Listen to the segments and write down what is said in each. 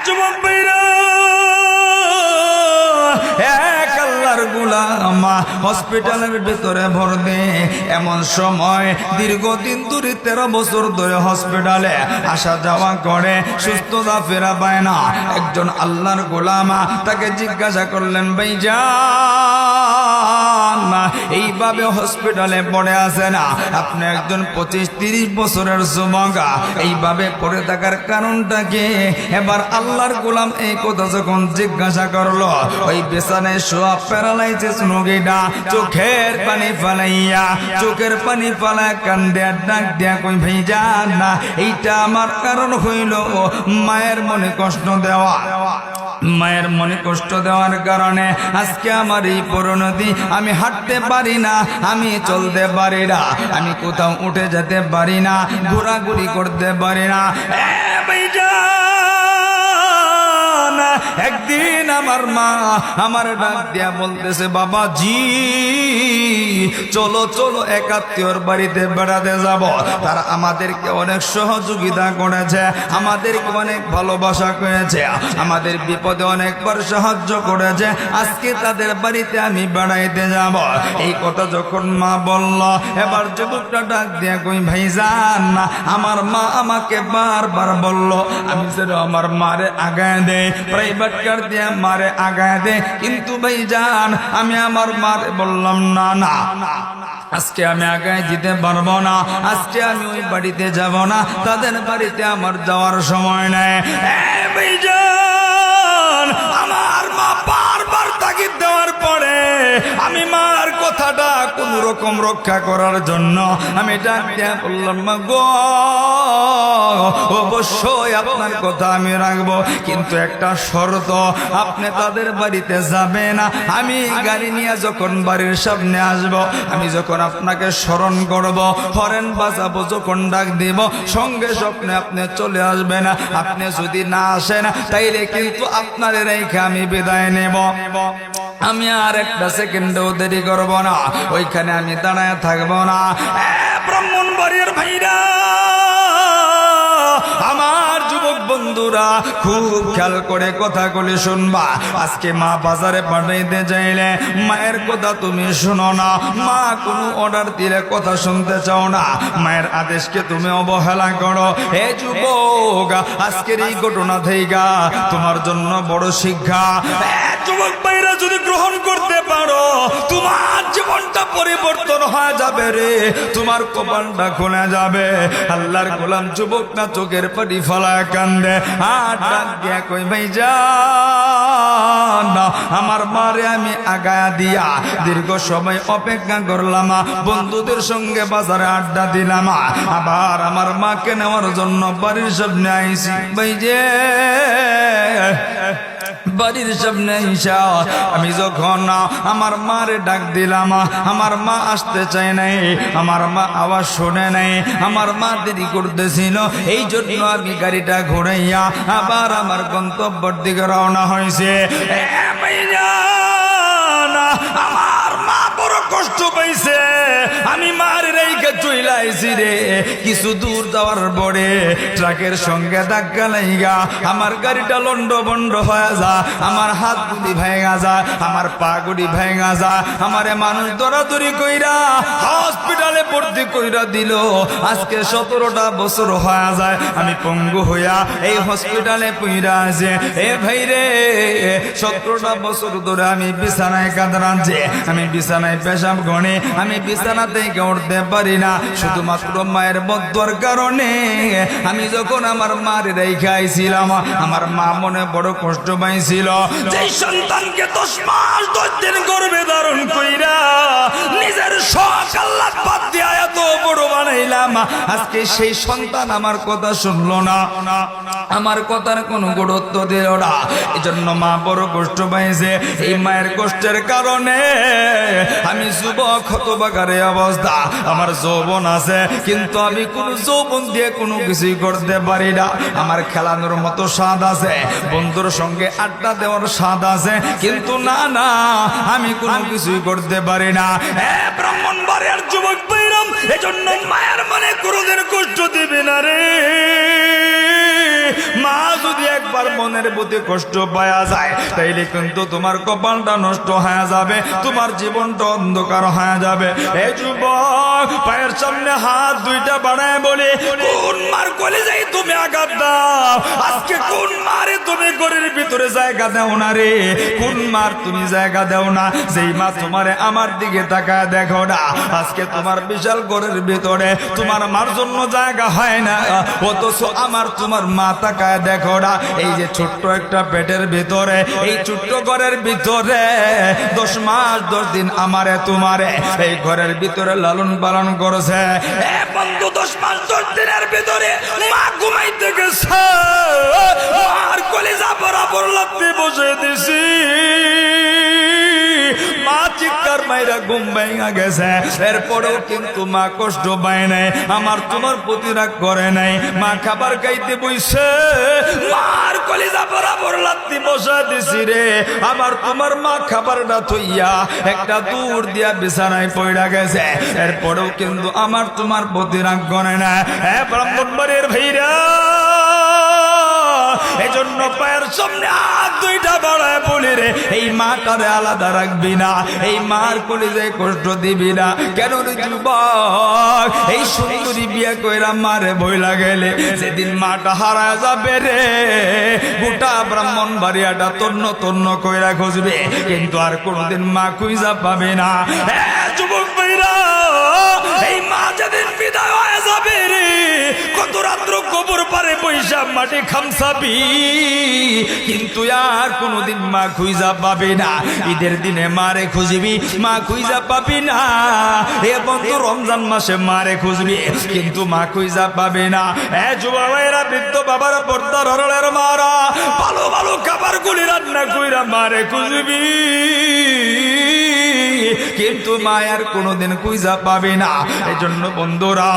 যুবক ভাইরা, এক আল্লাহর গোলাম হসপিটালের ভেতরে ভর্তি। এমন সময় দীর্ঘদিন ধরে 13 বছর ধরে হসপিটালে আসা যাওয়া করে, সুস্থতা ফেরা পায় না। একজন আল্লাহর গোলাম তাকে জিজ্ঞাসা করলেন, ভাইজান এইভাবে হসপিটালে পড়ে আছে না, আপনি একজন 25-30 বছরের যুবক, এইভাবে পড়ে থাকার কারণটা কি? এবার আল্লাহর গোলাম এই কথা যখন জিজ্ঞাসা করলো, ওই বিছানায় শোয়া প্যারালাইসিস রোগীটা চোখের পানি ফালায় কান্দে ডাক দিয়া কই, ভাইজান না এইটা আমার কারণ হইল মায়ের মনে কষ্ট দেওয়া। মায়ের মনে কষ্ট দেওয়ার কারণে আজকে আমার এই পরিণতি। আমি হাঁটতে পারি না, আমি চলতে পারি না, আমি কোথাও উঠে যেতে পারি না, ঘোরাঘুরি করতে পারি না। একদিন আমার মা আমার ডাক দিয়া বলতেছে, বাবাজি চলো চলো এক আত্মীয়র বাড়িতে বেড়াতে যাব। তারা আমাদেরকে অনেক সহযোগিতা করেছে, আমাদেরকে অনেক ভালোবাসা করেছে, আমাদের বিপদে অনেকবার সাহায্য করেছে। আজকে তাদের বাড়িতে আমি বেড়াইতে যাব। এই কথা যখন মা বলল, এবার যুবকটা ডাক দিয়া কই, ভাইজান আমার মা আমাকে বারবার বলল আমি যেন আমার মারে আগায় দেই, প্রাইভেট কার দিয়ে মারে আগায় দে, কিন্তু ভাইজান আমি আমার মারে বললাম না না, আজকে আমি আগায় যেতে পারবো না, আজকে আমি ওই বাড়িতে যাব না, তাদের বাড়িতে আমার যাওয়ার সময় নেই। ভাইজান আমার মা বারবার তাগিদ দেওয়ার পরে আমি মার কথাটা কোন রকম রক্ষা করার জন্য আমি ডাক দিয়ে বললাম, মা গো অবশ্যই আপনার কথা আমি রাখবো, কিন্তু একটা শর্ত, আপনি তাদের বাড়িতে যাবে না। আমি গাড়ি নিয়ে যখন বাড়ির সামনে আসব, আমি যখন আপনাকে স্মরণ করব, হরেন বাজাবো, যখন ডাক দিব সঙ্গে স্বপ্নে আপনি চলে আসবেন। আপনি যদি না আসেন তাইলে কিন্তু আপনার রেখে আমি বিদায় নেব। আমি আর একটা সেকেন্ডও দেরি করব না, ওইখানে আমি দাঁড়ায় থাকবো না। ব্রাহ্মণবাড়িয়ার ভাইরা, আমার যুবক বন্ধুরা খুব খেয়াল করে কথাগুলি শুনবা। আজকে মা বাজারে পাঠাইতে চাইলে মায়ের কথা তুমি শুনো না, মা কোনো অর্ডার দিলে কথা শুনতে চাও না, মায়ের আদেশকে তুমি অবহেলা করো। হে যুবক, আজকের এই ঘটনা থেকে তোমার জন্য বড় শিক্ষা। যুবক ভাইরা যদি গ্রহণ করতে পারো, তোমার জীবনটা পরিবর্তন হয়ে যাবে রে, তোমার কপালটা খুলে যাবে। আল্লাহর গোলাম যুবক না চোখের পানি ফলায় কান্দে, আর ডাক দিয়া কই, ভাইজান আমার মারে আমি আগায়া দিয়া দীর্ঘ সময় অপেক্ষা করলাম, বন্ধুদের সঙ্গে বাজারে আড্ডা দিলাম, আবার আমার মাকে নেওয়ার জন্য বাড়ির সামনে আইছি। ভাইজে বাড়ির সামনে ঈশা আমি যখন আমার মারে ডাক দিলাম, আমার মা আসতে চায় নাই, আমার মা আওয়াজ শোনে নাই, আমার মা দেরি করতেছিল, এই জন্য আমি গাড়িটা ঘুরাইয়া আবার আমার গন্তব্যের দিকে রওনা হয়েছে। আমার মা বড় কষ্ট পাইছে, আমি মার রেখে চইলা আইছি রে। কিছু দূর যাওয়ার পরে ট্রাকের সঙ্গে ধাক্কা লাগা আমার গাড়িটা লন্ড বন্ড হয়ে যা, আমার হাত গুলি ভেঙা যায়, আমার পা গুলি ভেঙা যায়, আমারে মানুষ দৌড়াদৌড়ি কইরা হসপিটালে ভর্তি কইরা দিল। আজকে 17টা বছর হয়ে যায় আমি পঙ্গু হইয়া এই হসপিটালে পইরা আছে। এ ভাই রে, 17টা বছর ধরে আমি বিছানায় কাঁদরাঞ্চে, আমি বিছানায় পেশাব গনে, আমি বিছানা থেকে উঠতে পারি না, শুধুমাত্র মায়ের বদুয়ার কারণে। আমি যখন আমার মার রেখে আইছিলাম, আমার মা মনে বড় কষ্ট পাইছিল, যে সন্তানকে 10 মাস 10 দিন গর্ভে ধারণ কইরা নিজের শখ আল্লাহ বাদ দিয়া এত বড় বানাইলাম, আজকে সেই সন্তান আমার কথা শুনলো না, আমার কথার কোনো গুরুত্ব দিল না। এজন্য মা বড় কষ্ট পাইছে। এই মায়ের কষ্টের কারণে আমি যুবক হতবাগারে অবস্থা, আমার যৌবন আছে কিন্তু আমি কোন যৌবন দিয়ে কোনো কিছুই করতে পারি না। আমার খেলানোর মতো স্বাদ আছে, বন্ধুর সঙ্গে আড্ডা দেওয়ার স্বাদ আছে, কিন্তু না না আমি কোনো কিছুই করতে পারি না। ব্রাহ্মণবাড়িয়ার যুবক বৈরাম, এজন্য মায়ের মনে কোনদিন কষ্ট দিবে না রে। মা যদি একবার মনের প্রতি কষ্ট পাওয়া যায় তাইলে কিন্তু তোমার কপালটা নষ্ট হয়ে যাবে, তোমার জীবনটা অন্ধকার হয়ে যাবে। এই যুবক, পায়ের সামনে হাত দুইটা বাড়ায় বলে, কোন মার কলেজায় তুমি আঘাত দাও? আজকে কোন মারে তুমি ঘরের ভিতরে জায়গা দাও না রে? কোন মার তুমি জায়গা দাও না? যেই মা তোমারে আমার দিকে তাকায় দেখো না, আজকে তোমার বিশাল ঘরের ভিতরে তোমার মার জন্য জায়গা হয় না, অথচ আমার তোমার মা তাকায় দেখো না। এই যে ছোট্ট একটা পেটের ভিতরে, এই ছোট্ট ঘরের ভিতরে 10 মাস 10 দিন আমারে তোমারে এই ঘরের ভিতরে লালন পালন করেছে। বন্ধু, 10 মাস 10 দিনের ভিতরে মা ঘুমাইতে গেছে, মার কলেজা বরাবর লাগতে বসে দিছি, মা চিৎকার মাইরা ঘুম ভেঙে গেছে। এরপরেও কিন্তু মা কষ্ট পায় নাই, আমার তোমার প্রতি রাগ করে নাই। মা খাবার খাইতে বইছে, মার কলিজা বরাবর লাত্তি বসা দিছি রে। আমার তোমার মা খাবারটা থইয়া একটা দূর দিয়া বিছানায় পড়া গেছে, এরপরেও কিন্তু আমার তোমার প্রতি রাগ করে না। ব্রাহ্মণবাড়ির ভাইরা, এজন্য পায়ের সামনে হাত দুইটা বাড়ায় বলি রে, এই মাটারে আলাদা রাখবি না, এই মার কলিজায় কষ্ট দিবি না। কেন রে যুবক, এই সুন্দরী বিয়ে কইরা মারে বইলা গেলে যেদিন মাটা হারায় যাবে রে, গোটা ব্রাহ্মণবাড়িয়াটা তন্ন তন্ন কইরা খুঁজবে, কিন্তু আর কোনদিন মা খুঁজা পাবে না। যুবক ভাইরা, এই মা যেদিন বিদায় হয়ে যাবে রে, কত রাত্র কবর পারে পয়সা মাটি খামসাবি, কিন্তু আর কোনদিন মা খুঁজা পাবে না। ঈদের দিনে মারে খুঁজবি, মা খুঁজা পাবি না। এ বন্ধু, রমজান মাসে মারে খুঁজবি, কিন্তু মা খুঁজা পাবে না। যুবা ভাইরা, বৃদ্ধ বাবার পর্দার হরলের মারা, ভালো ভালো খাবার গুলি রান্না কইরা মারে খুঁজবি, কিন্তু মায়ের কোনদিন খুঁজা পাবে না। এই জন্য বন্ধুরা,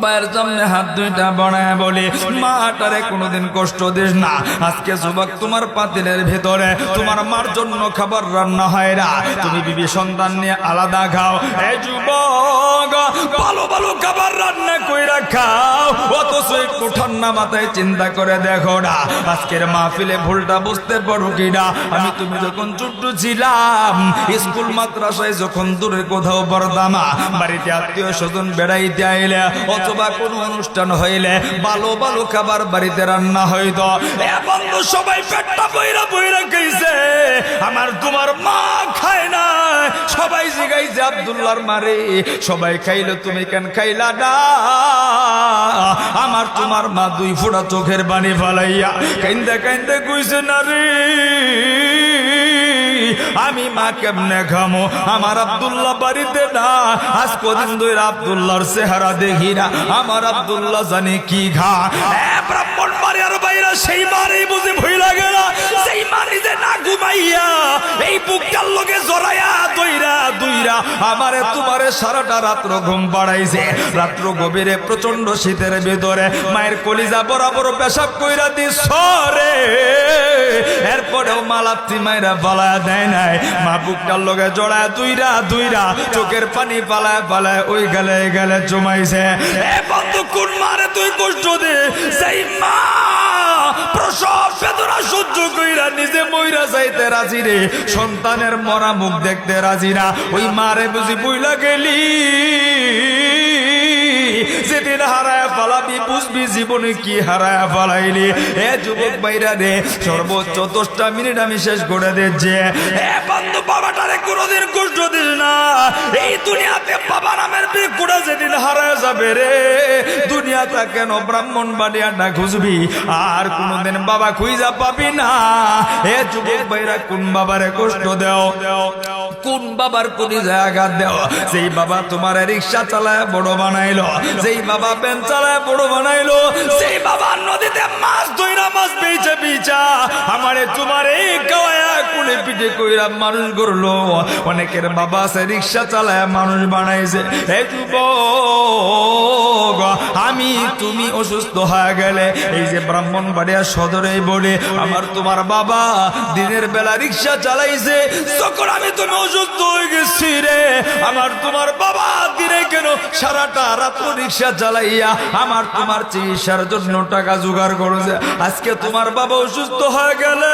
পায়ের সামনে হাত দুইটা বাড়ায় বলে, মাটারে কোনদিন কষ্ট দিস না। আজকে যুবক, তোমার পাতিলের ভেতরে তোমার মার জন্য খাবার রান্না হয় না, তুমি বিবি সন্তান নিয়ে আলাদা খাও। এই যুবক, ভালো ভালো খাবার রান্না কইরা খাও, অথচ একটু ঠান্ডা মাথায় চিন্তা করে দেখো না, আজকের মাহফিলে ভুলটা বুঝতে পারো কিনা। আমি তুমি যখন ছোট্ট ছিলাম, স্কুল মাদ্রাসায় যখন দূরে কোথাও পড়তামা, বাড়িতে আত্মীয় স্বজন বেড়াইতে আইলে অথবা কোনো অনুষ্ঠান হইলে ভালো ভালো খাবার বাড়িতে রান্না হইতো। বন্ধু, সবাই পেটটা বইরা বইরা খাইছে, আমার তোমার মা খায় না। সবাই জিগাইছে আব্দুল্লাহর মারে, সবাই খাইলো, তুমি কেন খাইলা না? আমার তোমার মা 2 ফোঁটা চোখের পানি ফালাইয়া কাইন্দা কাইন্দা কইছে, না রে, আমি মা কেমনে খামো? আমার আব্দুল্লাহ বাড়িতে না, আজ কদিন ধরে আব্দুল্লাহর চেহারা দেখি না, আমার আব্দুল্লাহ জানে কি খা। ব্রাহ্মণবাড়িয়ার বাইরে সেই মারে বুঝে ভয় লাগে না, সেই মারি যে না ঘুমাইয়া এই বুকটার লগে জড়াইয়া দইরা দইরা আমারে তোমারে সারাটা রাত্র ঘুম পাড়াইছে। রাত্র গভীরে প্রচন্ড শীতের ভেতরে মায়ের কলিজা বরাবর পেশাব কইরা দিস রে, এরপরেও মালাত্রি মায়েরা পালায় দেয় নাই। মা বুকটার লগে জড়ায় দইরা দইরা চোখের পানি পালায় পালায় ওই গেলে গেলে জমাইছে। বন্ধু, কোন মারে তুই কষ্ট দে? সেই মা প্রসব বেদনা সহ্য কইরা নিজে মইরা যাইতে রাজি রে, সন্তানের মরা মুখ দেখতে রাজি না। ওই মারে বুঝি বইলা গেলি, যেদিন হারায় পালাবি বুঝবি জীবনে কি হারায় পালাইলি। যুবক ভাইরা রে, সর্বোচ্চ 10টা মিনিট আমি শেষ করে দিচ্ছি। বন্ধু, বাবাটারে কোনদিন কষ্ট দিস না। এই দুনিয়াতে বাবা নামের বিকুড়া যেদিন হারায় যাবে রে, দুনিয়াটা কেন ব্রাহ্মণবাড়িয়াটা খুঁজবি, আর কোনদিন বাবা খুঁজা পাবি না। যুবক ভাইরা, কোন বাবারে কষ্ট দেও, কোন বাবার কোনি জায়গা দেও? সেই বাবা তোমার রিক্সা চালায় বড় বানাইলো, সেই বাবা পেন চালায় বড় বানাইলো, সেই বাবা নদীতে মাছ ধইরা মাছ বেচে বিচা আমারে তোমারে খাওয়ায়া কোলে পিঠে কইরা মানুষ করলো, অনেকের বাবা আছে রিক্সা চালায় মানুষ বানাইছে। এই যুবক, আমি তুমি অসুস্থ হয়ে গেলে এই যে ব্রাহ্মণবাড়িয়া সদরে বলে আমার তোমার বাবা দিনের বেলা রিক্সা চালাইছে, তখন আমি তুমি অসুস্থ হয়ে গেছি রে, আমার তোমার বাবা দিনে কেন সারাটা রাত রিক্সা চালাইয়া আমার তোমার চিকিৎসার জন্য টাকা জোগাড় করেছে। আজকে তোমার বাবা অসুস্থ হয়ে গেলে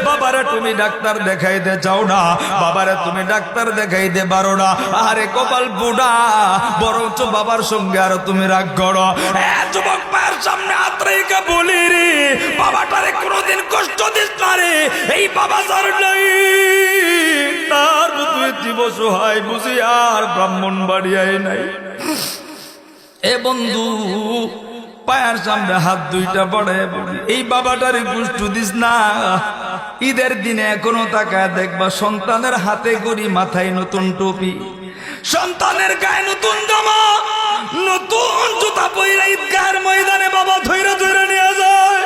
বাবারে তুমি ডাক্তার দেখাইতে চাও না, বাবারে তুমি ডাক্তার দেখাইতে পারো না, আরে কপাল বুড়া, বরঞ্চ বাবার সঙ্গে আর তুমি রাগ করো। যুবক পায়ের সামনে হাত রেখে বলি রে, বাবাটারে কোনোদিন কষ্ট দিস না রে, এই বাবা যার নাই তার তুই দিবস হয় বুঝি আর ব্রাহ্মণবাড়িয়ায় নাই। এ বন্ধু, পায়ের সামনে হাত দুইটা বড়ে বলি, এই বাবাটারে কষ্ট দিস না। ঈদের দিনে এখনো তাকায় দেখবা সন্তানের হাতে গড়ি, মাথায় নতুন টুপি, সন্তানের গায়ে নতুন জামা, নতুন জুতা পইরা ঈদগাহের ময়দানে বাবা ধইরা ধইরা নিয়ে যায়।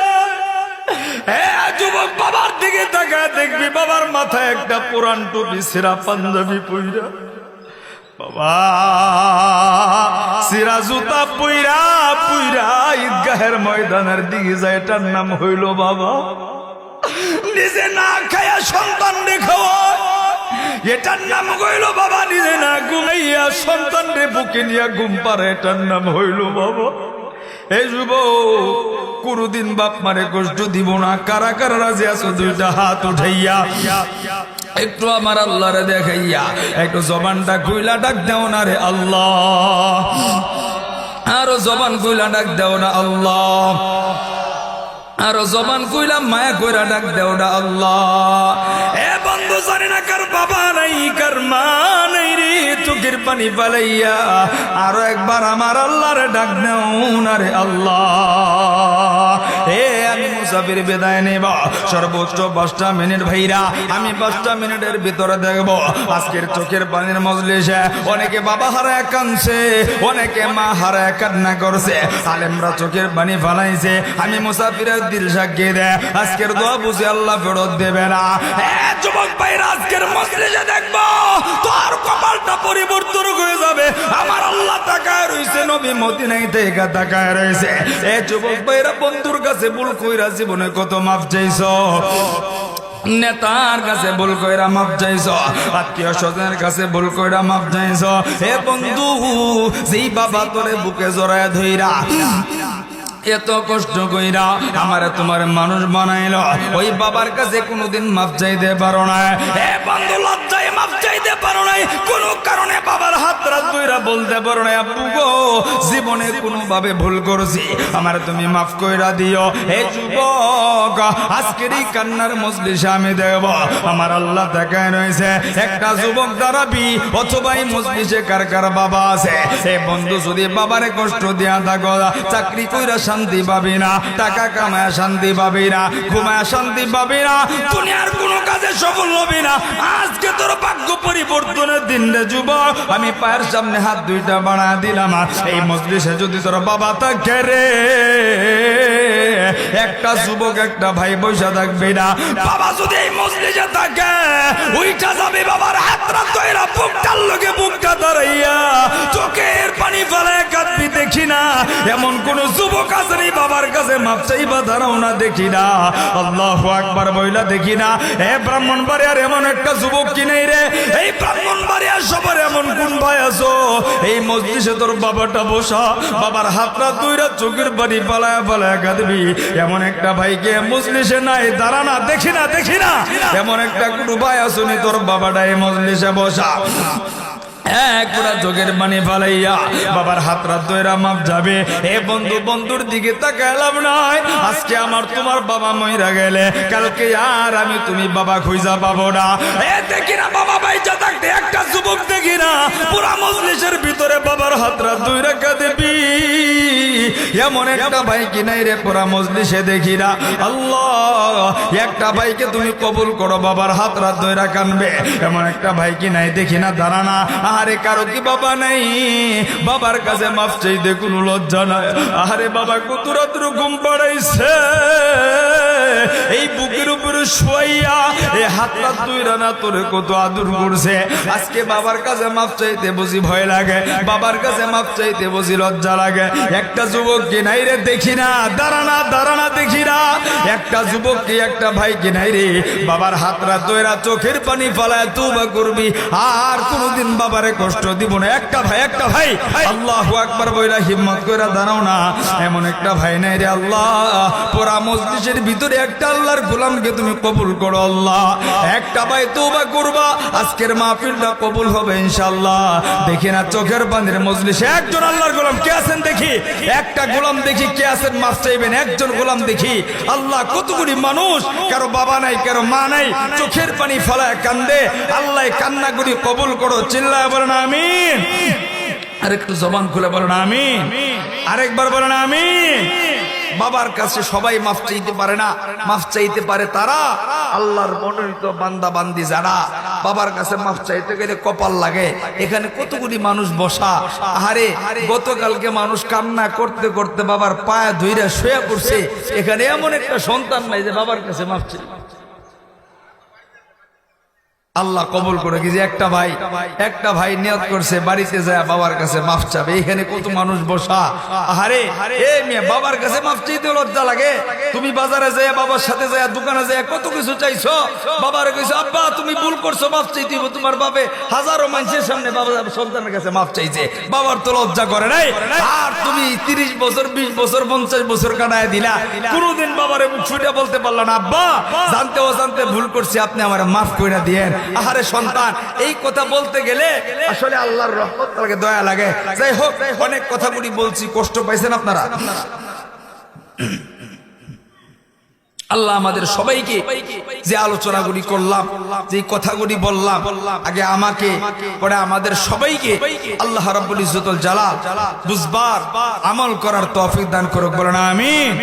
যুবক, বাবার দিকে তাকায় দেখবি বাবার মাথায় একটা পুরান টুপি, সিরা পাঞ্জাবি পইরা, বাবা সিরা জুতা পইরা পইরা ঈদগাহের ময়দানের দিকে যায়। এটার নাম হইল বাবা। নিজে না খায়া সন্তান রে খাওয়ায়, এটার নাম হইল বাবা। নিজে না ঘুমাইয়া সন্তান রে বুকে নিয়া ঘুম পারে, এটার নাম হইল বাবা। এই যুবক, কোনদিন বাপ মারে কষ্ট দিব না। কারা কারা রাজি আছো দুইটা হাত উঠাইয়া একটু আমার আল্লাহরে দেখাইয়া একটু জবানটা কইলা ডাক দেও না রে আল্লাহ, আরো জবান কইলা ডাক দেও না আল্লাহ, আরো জবান কইলা মায়া কইরা ডাক দেও না আল্লাহ। এ বন্ধু, জানি না কার বাবা নাই কার মা নাই রে, চোখের পানি পালাইয়া আরো একবার আমার আল্লাহরে ডাক দেও না রে আল্লাহ। আমি মুসাফির বিদায় নেব, সর্বোচ্চ 5টা মিনিট ভাইরা, আমি 5টা মিনিটের ভিতরে দেখবো আজকের চোখের পানির মজলিসে অনেকে বাবা হারায় কাঁদছে, অনেকে মা হারায় কান্না করছে, আলেমরা চোখের পানি ফালাইছে। আমি মুসাফিরের দিল সাক্ষী দে, আজকের দোয়া বুঝে আল্লাহ ফেরত দেবে না। যুবক ভাইরা, আজকের মজলিসে দেখবো তোর কপালটা পরিবর্তন হয়ে যাবে। আমার আল্লাহ তাকায় রয়েছে, নবী মদিনায় থেকে তাকায় রয়েছে। যুবক ভাইরা, বন্ধুর কাছে ভুল কইরা জীবনে কত মাফ চাইছো, নেতার কাছে ভুল কইরা মাফ চাইছো, আত্মীয় স্বজনের কাছে ভুল কইরা মাফ চাইছো। হে বন্ধু, যেই বাবা তোরে বুকে জড়ায় ধইরা এত কষ্ট কইরা আমারে তোমার মানুষ বানাইল, ওই বাবার কাছে কোনোদিন মাফ চাইতে পারো না। হে বন্ধু, লজ্জায় মাফ চাইতে পারো নাই, কোন কারণে বাবার হাত রাত কইরা বলতে পারো না, আব্বু গো জীবনে কোনোভাবে ভুল করছি, আমারে তুমি মাফ কইরা দিও। হে যুবক, আজকের এই কান্নার মজলিসে আমি দেখব আমার আল্লাহ দেখায় রয়েছে। একটা যুবক দাঁড়াবি, অথবা এই মজলিসে কার কার বাবা আছে। হে বন্ধু, যদি বাবারে কষ্ট দিয়া থাকো, চাকরি কইরা শান্তি পাবি না, টাকা কামায় শান্তি পাবি না, ঘুমায় শান্তি পাবি না, দুনিয়ার কোনো কাজে সফল হবি না। আজকে তোর ভাগ্য পরিবর্তনের দিন রে যুবক। আমি পায়ের সামনে হাত দুইটা বাড়া দিলাম, এই মজলিসে যদি তোর বাবা থাকে রে, একটা যুবক একটা ভাই বৈশা থাকবি না। বাবা যদি এই মজলিসে থাকে, ওইটা যাবে বাবার হাত রাত ধইরা বুকটার লগে বুকটা দাঁড়াইয়া চোখের পানি ফেলে কাঁদবি। দেখি না এমন কোন যুবক আছে রে বাবার কাছে মাপ চাইবা দাঁড়াও না, দেখি না। আল্লাহু আকবার বইলা দেখি না। এ ব্রাহ্মণবাড়িয়ার এমন একটা যুবক কি নেই রে? এই ব্রাহ্মণবাড়িয়ার সবার এমন কোন ভাই আছো এই মজলিসে তোর বাবাটা বসা, বাবার হাতটা দুইরা চোখের পানি পালায়া পালায়া কাঁদবি, এমন একটা ভাইকে মজলিসে নাই, দাঁড়া না, দেখি না, দেখি না। এমন একটা কোনো ভাই আছো নি তোর বাবাটা এই মজলিসে বসা, পুরা চোখের পানি ফালাইয়া বাবার হাত রাত ধইরা মাপ যাবে। এ বন্ধু, বন্ধুর দিকে তাকাইলাম নাই। আজকে আমার তোমার বাবা মইরা গেলে কালকে আর আমি তুমি বাবা খুঁজা পাবো না। দেখি না বাবা বাইচা থাকতে একটা যুবক দেখি না পুরা মজলিসের ভিতরে বাবার হাত রাত ধইরা কাঁদবি, এমন একটা ভাই কি নাই রে পুরা মজলিসে দেখি না। আল্লাহ, একটা ভাইকে তুমি কবুল করো, বাবার হাত রাত ধইরা কাঁদবে, এমন একটা ভাই কি নাই দেখি না। দাঁড়া না, আরে কারো কি বাবা নাই? বাবার কাছে মাফ চাইতে কোনো লজ্জা নাই। আরে বাবা কত রাত্র ঘুম পাড়াইছে, এই বুকের উপরে শুয়াইয়া এই হাতটা তুই রানা তোরে কত আদর করছে, আজকে বাবার কাছে মাফ চাইতে বুঝি ভয় লাগে, বাবার কাছে মাফ চাইতে বুঝি লজ্জা লাগে। একটা যুবক কি নাই রে দেখি না, দাঁড়ানা দেখি না, একটা যুবক কি একটা ভাই কি নাই রে, বাবার হাতরা তোরা চোখের পানি ফালায় তওবা করবি, আর কোনদিন বাবারে কষ্ট দিব না। একটা ভাই আল্লাহু আকবার বইলা হিম্মত কইরা দাঁড়াও না, এমন একটা ভাই নাই রে আল্লাহ। পুরা মজলিসের ভিতরে একটা আল্লাহর গোলামকে তুমি কবুল করো আল্লাহ। একটা ভাই তওবা করবা, আজকের মাহফিলটা কবুল হবে ইনশাআল্লাহ। দেখি না চোখের পানির মজলিসে একজন আল্লাহর গোলাম কে আছেন দেখি, একটা গোলাম দেখি কে আছেন মাফ চাইবেন, একজন গোলাম দেখি। আল্লাহ কতগুলি মানুষ, কারো বাবা নাই কারো মা নাই, চোখের পানি ফেলায় কান্দে, আল্লাহ কান্নাগুলি কবুল করো, চিল্লায় বলেন আমিন। আরেকটু জবান খুলে বলেন আমিন, আরেকবার বলেন আমিন। বাবার কাছে সবাই মাফ চাইতে পারে না, মাফ চাইতে পারে তারা আল্লাহর মনোনীত বান্দা বান্দি যারা। বাবার কাছে মাফ চাইতে গেলে কপাল লাগে। এখানে কতগুলি মানুষ বসা, আহারে গতকালকে মানুষ কান্না করতে করতে বাবার পায়ে ধইরা শুয়ে পড়ছে, এখানে এমন একটা সন্তান নাই যে বাবার কাছে মাফ চাই। আল্লাহ কবুল করে কি যে একটা ভাই নিয়ত করছে বাড়িতে যায় বাবার কাছে মাফ চাবে। এখানে কত মানুষ বসা, আহারে এ মেয়ে বাবার কাছে মাফ চাইতে লজ্জা লাগে। তুমি বাজারে যায় বাবার সাথে যায় দোকানে যায় কত কিছু চাইছো, বাবারে কইছো আব্বা তুমি ভুল করছো মাফ চাইতে হবে। তোমার বাপে হাজারো মানুষের সামনে বাবা সন্তানের কাছে মাফ চাইছে, বাবার তো লজ্জা করে নাই। আর তুমি 30 বছর 20 বছর 50 বছর কাটায় দিলা, কোনদিন বাবারে মুখ ছুটে বলতে পারলা না আব্বা জানতে অজান্তে ভুল করছি আপনি আমার মাফ কইরা দিয়েন। আহারে সন্তান, এই কথা বলতে গেলে আসলে আল্লাহর রহমত লাগে, দয়া লাগে। যাই হোক, অনেক কথাগুলি বলছি, কষ্ট পাইছেন আপনারা। আল্লাহ আমাদের সবাইকে যে আলোচনাগুলি করলাম, যে কথাগুলি বললাম, আগে আমাকে পরে আমাদের সবাইকে আল্লাহ রাব্বুল ইজ্জতুল জালাল বুঝবার আমল করার তৌফিক দান করুক, বলেন আমিন।